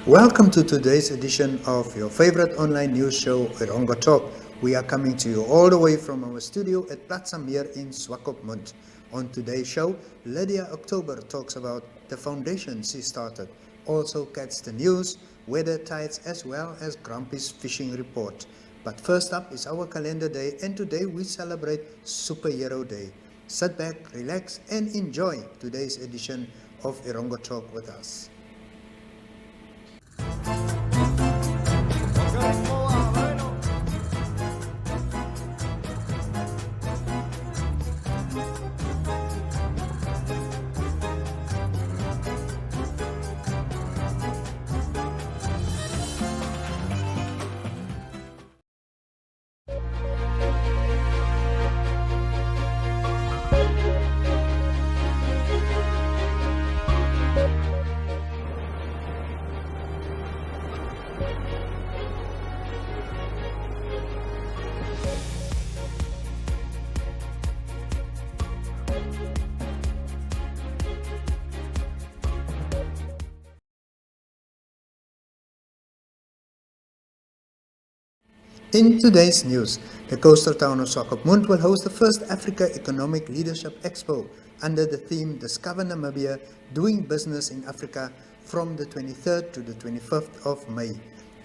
Welcome to today's edition of your favorite online news show, Erongo Talk. We are coming to you all the way from our studio at Platz Am Meer in Swakopmund. On today's show, Lydia October talks about the foundation she started. Also catch the news, weather tides as well as Grumpy's fishing report. But first up is our calendar day, and today we celebrate Superhero Day. Sit back, relax and enjoy today's edition of Erongo Talk with us. In today's news, the coastal town of Swakopmund will host the first Africa Economic Leadership Expo under the theme Discover Namibia, Doing Business in Africa from the 23rd to the 25th of May.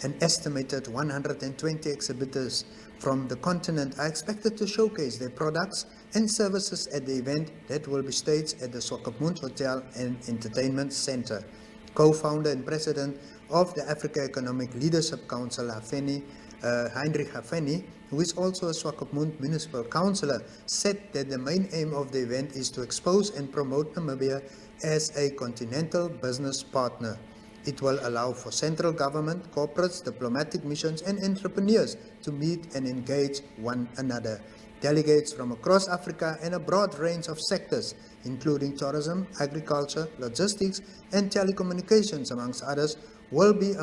An estimated 120 exhibitors from the continent are expected to showcase their products and services at the event that will be staged at the Swakopmund Hotel and Entertainment Center. Co-founder and president of the Africa Economic Leadership Council, Heinrich Hafeni, who is also a Swakopmund Municipal Councillor, said that the main aim of the event is to expose and promote Namibia as a continental business partner. It will allow for central government, corporates, diplomatic missions and entrepreneurs to meet and engage one another. Delegates from across Africa and a broad range of sectors, including tourism, agriculture, logistics and telecommunications, amongst others, will be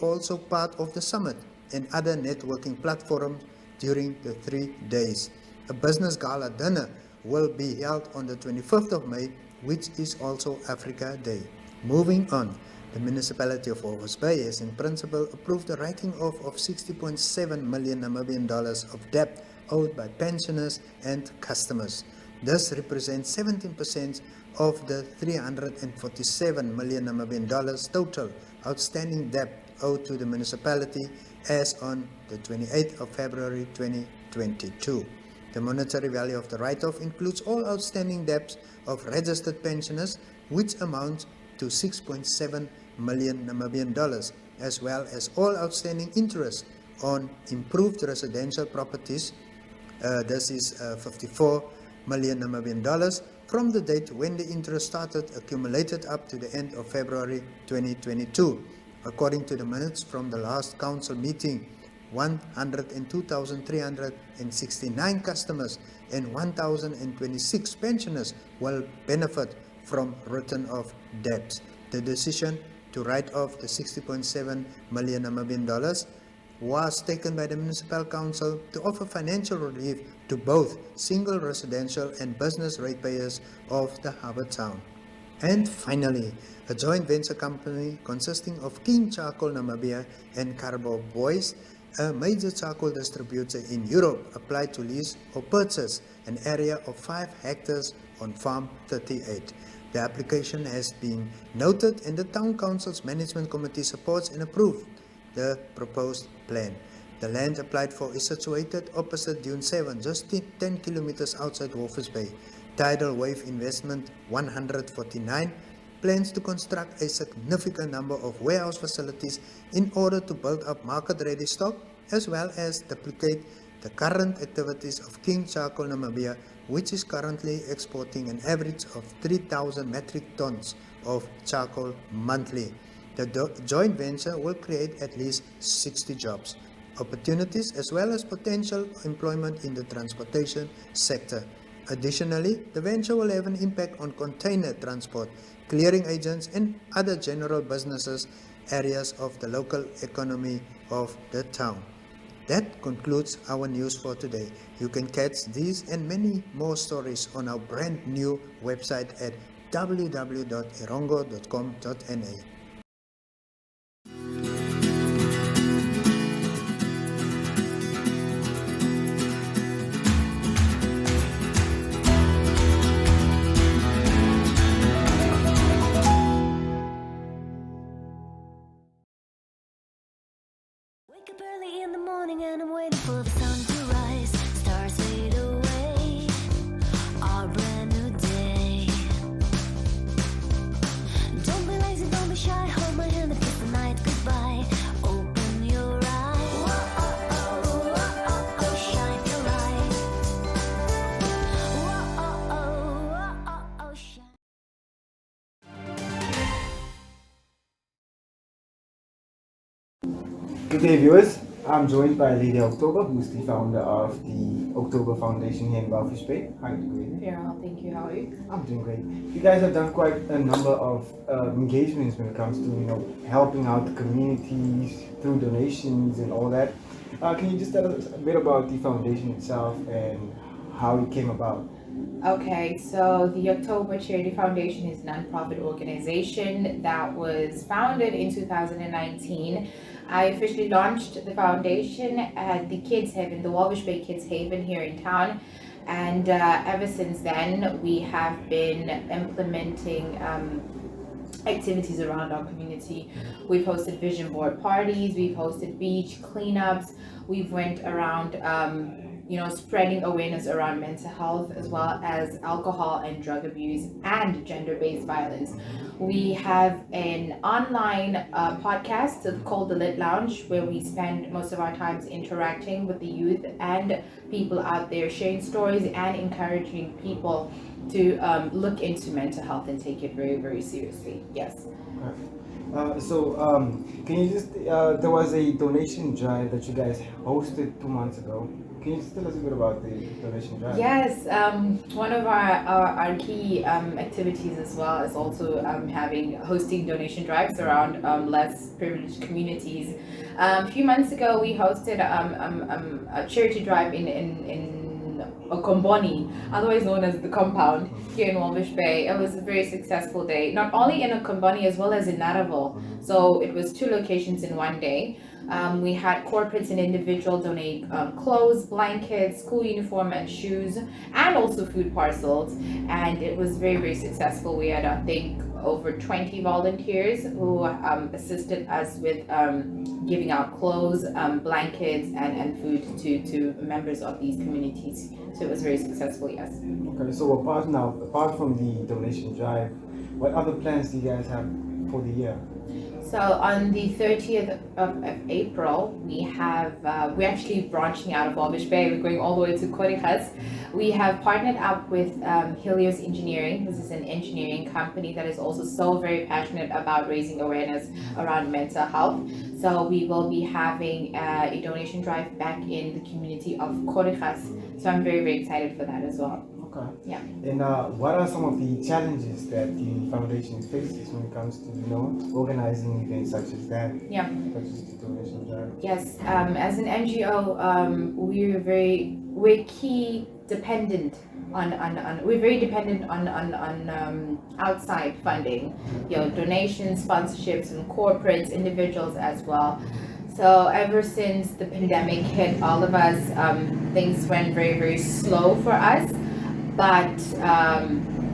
also part of the summit and other networking platforms during the 3 days. A business gala dinner will be held on the 25th of May, which is also Africa Day. Moving on, the municipality of Walvis Bay has in principle approved the writing off of 60.7 million Namibian dollars of debt owed by pensioners and customers. This represents 17% of the 347 million Namibian dollars total outstanding debt owed to the municipality as on the 28th of February 2022. The monetary value of the write-off includes all outstanding debts of registered pensioners, which amount to 6.7 million Namibian dollars, as well as all outstanding interest on improved residential properties. This is 54 million Namibian dollars from the date when the interest started accumulated up to the end of February 2022. According to the minutes from the last council meeting, 102,369 customers and 1,026 pensioners will benefit from written-off debts. The decision to write off the 60.7 million Namibian dollars was taken by the municipal council to offer financial relief to both single residential and business ratepayers of the harbour town. And finally, a joint venture company consisting of King Charcoal Namibia and Carbo Boys, a major charcoal distributor in Europe, applied to lease or purchase an area of 5 hectares on Farm 38. The application has been noted and the Town Council's Management Committee supports and approved the proposed plan. The land applied for is situated opposite Dune 7, just 10 kilometers outside Walvis Bay. Tidal Wave Investment 149 plans to construct a significant number of warehouse facilities in order to build up market-ready stock as well as duplicate the current activities of King Charcoal Namibia, which is currently exporting an average of 3,000 metric tons of charcoal monthly. The joint venture will create at least 60 jobs, opportunities as well as potential employment in the transportation sector. Additionally, the venture will have an impact on container transport, clearing agents and other general businesses areas of the local economy of the town. That concludes our news for today. You can catch these and many more stories on our brand new website at www.erongo.com.na. Good day, viewers. I'm joined by Lydia October, who's the founder of the October Foundation here in Welfish Bay. How are you doing? Yeah, thank you. How are you? I'm doing great. You guys have done quite a number of engagements when it comes to helping out the communities through donations and all that. Can you just tell us a bit about the foundation itself and how it came about? Okay, so the October Charity Foundation is a nonprofit organization that was founded in 2019. I officially launched the foundation at the Kids Haven, the Walvish Bay Kids Haven here in town. And ever since then, we have been implementing activities around our community. We've hosted vision board parties, we've hosted beach cleanups, we've went around spreading awareness around mental health as well as alcohol and drug abuse and gender-based violence. We have an online podcast called The Lit Lounge, where we spend most of our times interacting with the youth and people out there, sharing stories and encouraging people to look into mental health and take it very, very seriously. Yes. Can you just, there was a donation drive that you guys hosted 2 months ago. Can you just tell us a bit about the donation drive? Yes, one of our key activities as well is also hosting donation drives around less privileged communities. A few months ago, we hosted a charity drive in Okomboni, otherwise known as the compound, here in Walvish Bay. It was a very successful day, not only in Okomboni as well as in Naraville. So it was 2 locations in one day. We had corporates and individuals donate clothes, blankets, school uniform and shoes, and also food parcels. And it was very, very successful. We had, I think, over 20 volunteers who assisted us with giving out clothes, blankets, and food to members of these communities. So it was very successful, yes. Okay, so apart from the donation drive, what other plans do you guys have for the year? So on the 30th of April, we're actually branching out of Walvish Bay. We're going all the way to Korikas. We have partnered up with Helios Engineering. This is an engineering company that is also so very passionate about raising awareness around mental health. So we will be having a donation drive back in the community of Korikas. So I'm very, very excited for that as well. Okay. Yeah. And what are some of the challenges that the foundation faces when it comes to organizing events such as that? Yeah. Such as the donation drive? Yes. As an NGO, we're very dependent on outside funding, donations, sponsorships, and corporates, individuals as well. So ever since the pandemic hit all of us, things went very, very slow for us. But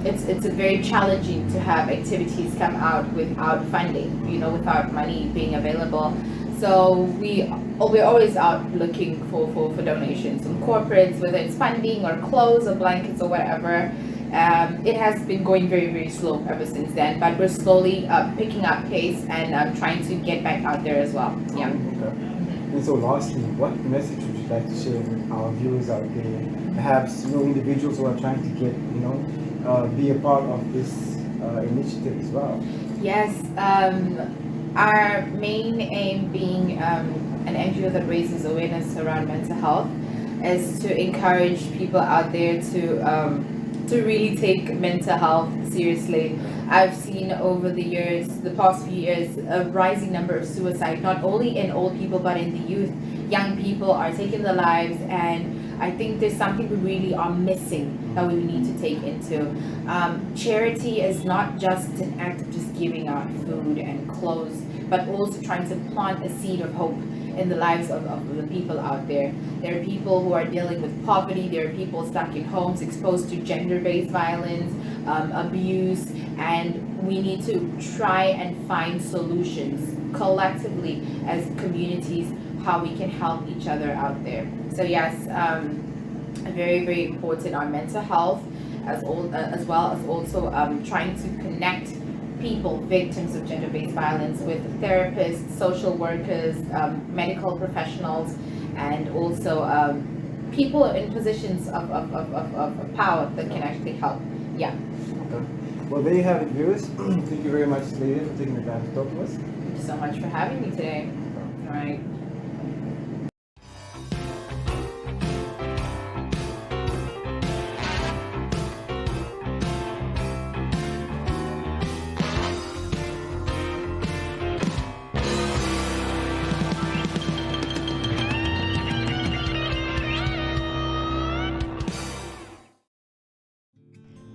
it's very challenging to have activities come out without funding, without money being available. So we're always out looking for donations from corporates, whether it's funding or clothes or blankets or whatever. It has been going very, very slow ever since then, but we're slowly picking up pace and trying to get back out there as well. Yeah. Okay. And so lastly, what message would you like to share with our viewers out there? Perhaps individuals who are trying to get be a part of this initiative as well. Yes, our main aim being an NGO that raises awareness around mental health is to encourage people out there to really take mental health seriously. I've seen over the past few years, a rising number of suicide, not only in old people but in the youth. Young people are taking their lives, and I think there's something we really are missing that we need to take into. Charity is not just an act of just giving out food and clothes, but also trying to plant a seed of hope in the lives of the people out there. There are people who are dealing with poverty. There are people stuck in homes exposed to gender-based violence, abuse, and we need to try and find solutions collectively as communities, how we can help each other out there. So yes, very, very important on mental health as well as also trying to connect people, victims of gender-based violence, with therapists, social workers, medical professionals, and also people in positions of power that can actually help. Yeah. Okay. Well, there you have it, viewers. Thank you very much, Lydia, for taking the time to talk to us. Thank you so much for having me today. All right.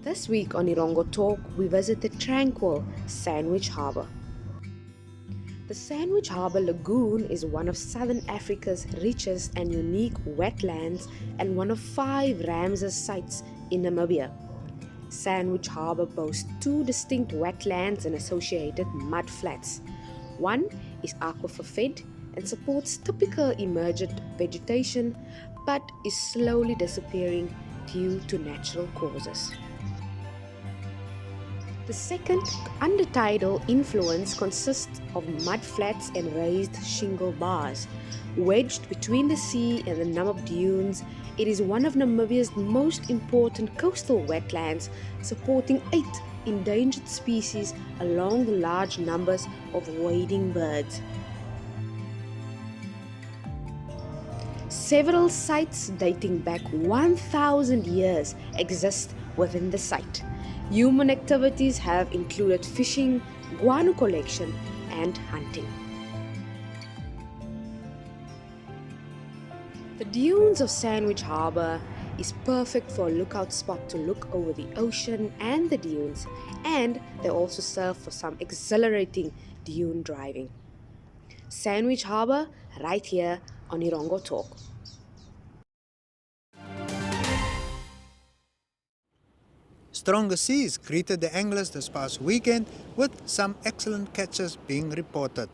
This week on Erongo Talk, we visit the tranquil Sandwich Harbour. The Sandwich Harbour Lagoon is one of Southern Africa's richest and unique wetlands and one of 5 Ramsar sites in Namibia. Sandwich Harbour boasts 2 distinct wetlands and associated mud flats. One is aquifer fed and supports typical emergent vegetation but is slowly disappearing due to natural causes. The second undertidal influence consists of mud flats and raised shingle bars. Wedged between the sea and the Namib dunes, it is one of Namibia's most important coastal wetlands, supporting 8 endangered species along the large numbers of wading birds. Several sites dating back 1,000 years exist within the site. Human activities have included fishing, guano collection, and hunting. The dunes of Sandwich Harbour is perfect for a lookout spot to look over the ocean and the dunes, and they also serve for some exhilarating dune driving. Sandwich Harbour, right here on Erongo Talk. Stronger seas greeted the anglers this past weekend with some excellent catches being reported.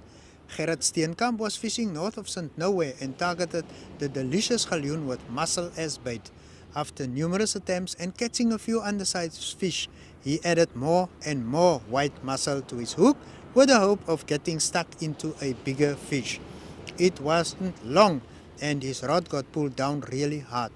Gerrit Steenkamp was fishing north of St. Nowhere and targeted the delicious galjoen with mussel as bait. After numerous attempts and catching a few undersized fish, he added more and more white mussel to his hook with the hope of getting stuck into a bigger fish. It wasn't long and his rod got pulled down really hard.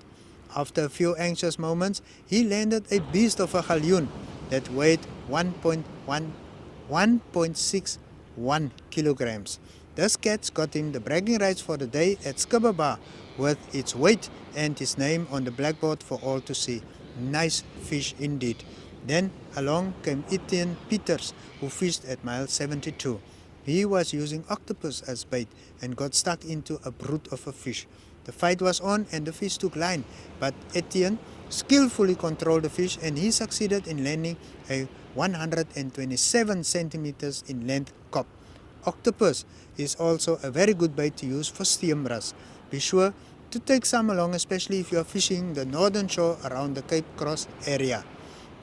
After a few anxious moments, he landed a beast of a galjoen that weighed 1.61 kilograms. This catch got him the bragging rights for the day at Skibber Bar with its weight and his name on the blackboard for all to see. Nice fish indeed. Then along came Etienne Peters, who fished at mile 72. He was using octopus as bait and got stuck into a brute of a fish. The fight was on and the fish took line, but Etienne skillfully controlled the fish and he succeeded in landing a 127 centimeters in length cop. Octopus is also a very good bait to use for steamras. Be sure to take some along, especially if you are fishing the northern shore around the Cape Cross area.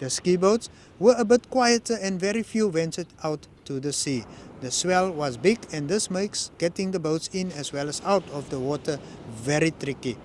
The ski boats were a bit quieter and very few ventured out to the sea. The swell was big and this makes getting the boats in as well as out of the water very tricky.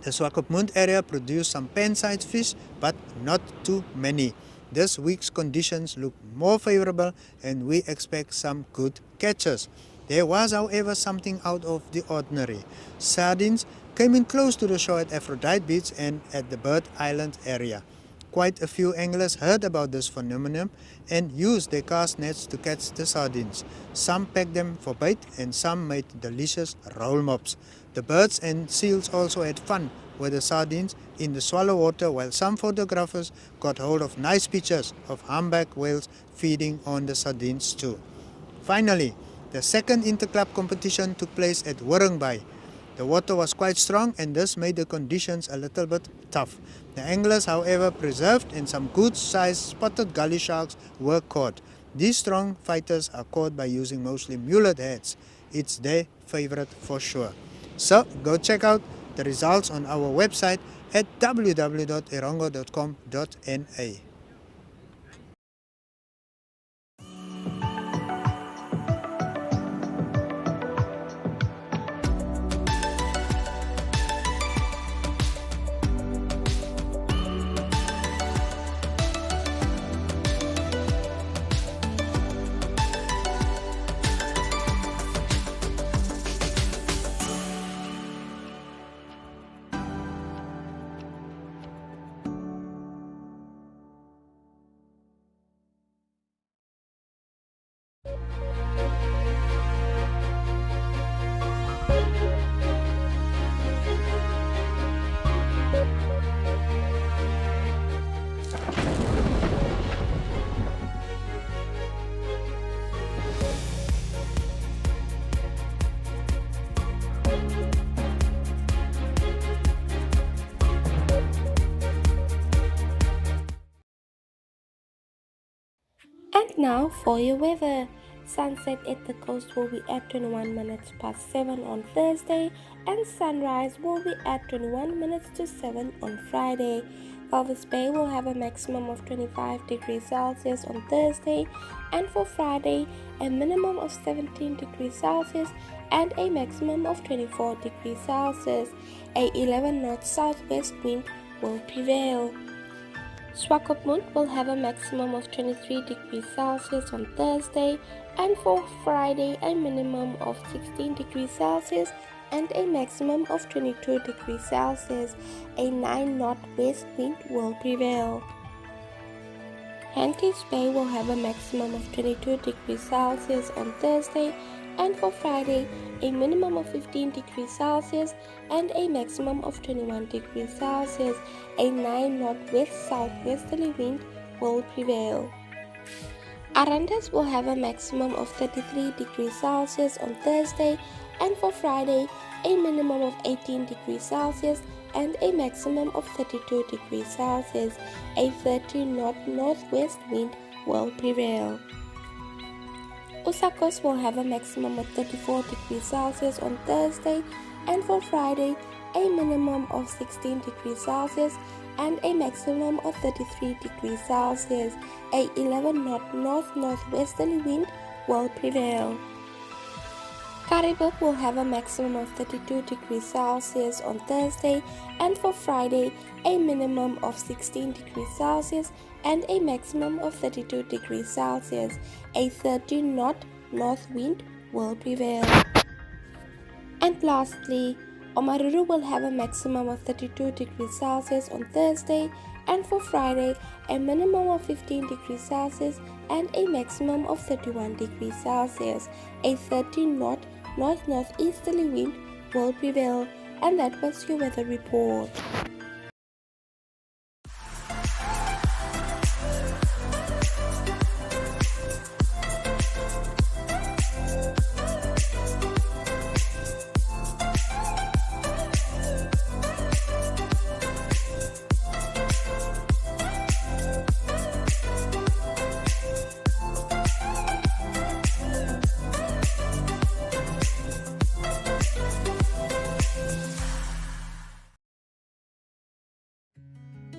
The Swakopmund area produced some pan-sized fish but not too many. This week's conditions look more favorable and we expect some good catches. There was, however, something out of the ordinary. Sardines came in close to the shore at Aphrodite Beach and at the Bird Island area. Quite a few anglers heard about this phenomenon and used their cast nets to catch the sardines. Some packed them for bait and some made delicious roll mops. The birds and seals also had fun with the sardines in the swallow water, while some photographers got hold of nice pictures of humpback whales feeding on the sardines too. Finally, the second interclub competition took place at Wurrungby. The water was quite strong and this made the conditions a little bit tough. The anglers, however, preserved and some good-sized spotted gully sharks were caught. These strong fighters are caught by using mostly mullet heads. It's their favorite for sure. So go check out the results on our website at www.erongo.com.na. And now for your weather. Sunset at the coast will be at 21 minutes past 7 on Thursday, and sunrise will be at 21 minutes to 7 on Friday. Walvis Bay will have a maximum of 25 degrees Celsius on Thursday, and for Friday, a minimum of 17 degrees Celsius and a maximum of 24 degrees Celsius. A 11 knot southwest wind will prevail. Swakopmund will have a maximum of 23 degrees Celsius on Thursday, and for Friday a minimum of 16 degrees Celsius and a maximum of 22 degrees Celsius. A 9 knot west wind will prevail. Hankey's Bay will have a maximum of 22 degrees Celsius on Thursday, and for Friday a minimum of 15 degrees Celsius and a maximum of 21 degrees Celsius. A 9 knot west southwesterly wind will prevail. Arandas will have a maximum of 33 degrees Celsius on Thursday, and for Friday a minimum of 18 degrees Celsius and a maximum of 32 degrees Celsius. A 13 knot northwest wind will prevail. Usakos will have a maximum of 34 degrees Celsius on Thursday, and for Friday a minimum of 16 degrees Celsius and a maximum of 33 degrees Celsius. A 11 knot north-northwesterly wind will prevail. Karibuk will have a maximum of 32 degrees Celsius on Thursday, and for Friday a minimum of 16 degrees Celsius and a maximum of 32 degrees Celsius. A 13 knot north wind will prevail. And lastly, Omaruru will have a maximum of 32 degrees Celsius on Thursday, and for Friday a minimum of 15 degrees Celsius and a maximum of 31 degrees Celsius. A 13 knot north-northeasterly wind will prevail. And that was your weather report.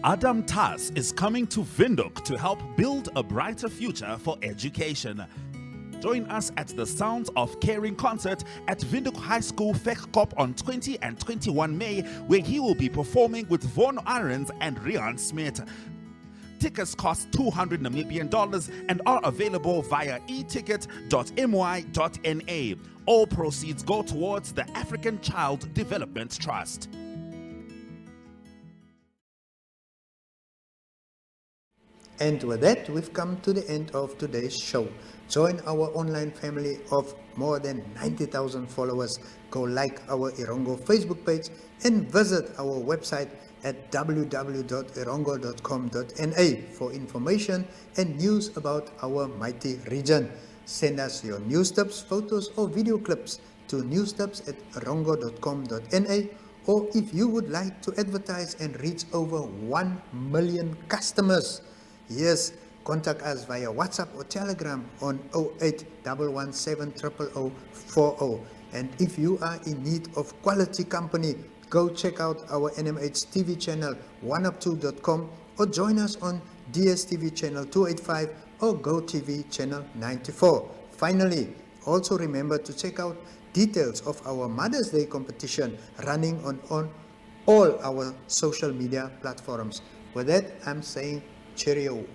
Adam Tas is coming to Windhoek to help build a brighter future for education. Join us at the Sounds of Caring concert at Windhoek High School Vegkop on 20 and 21 May, where he will be performing with Von Arends and Rian Smith. Tickets cost $200 Namibian and are available via eticket.my.na. All proceeds go towards the African Child Development Trust. And with that, we've come to the end of today's show. Join our online family of more than 90,000 followers. Go like our Erongo Facebook page and visit our website at www.erongo.com.na for information and news about our mighty region. Send us your news tips, photos or video clips to newstips@erongo.com.na, or if you would like to advertise and reach over 1 million customers, yes, contact us via WhatsApp or Telegram on 0811700040. And if you are in need of quality company, go check out our NMH TV channel 1up2.com, or join us on DSTV channel 285 or GoTV channel 94. Finally, also remember to check out details of our Mother's Day competition running on all our social media platforms. With that, I'm saying cheerio.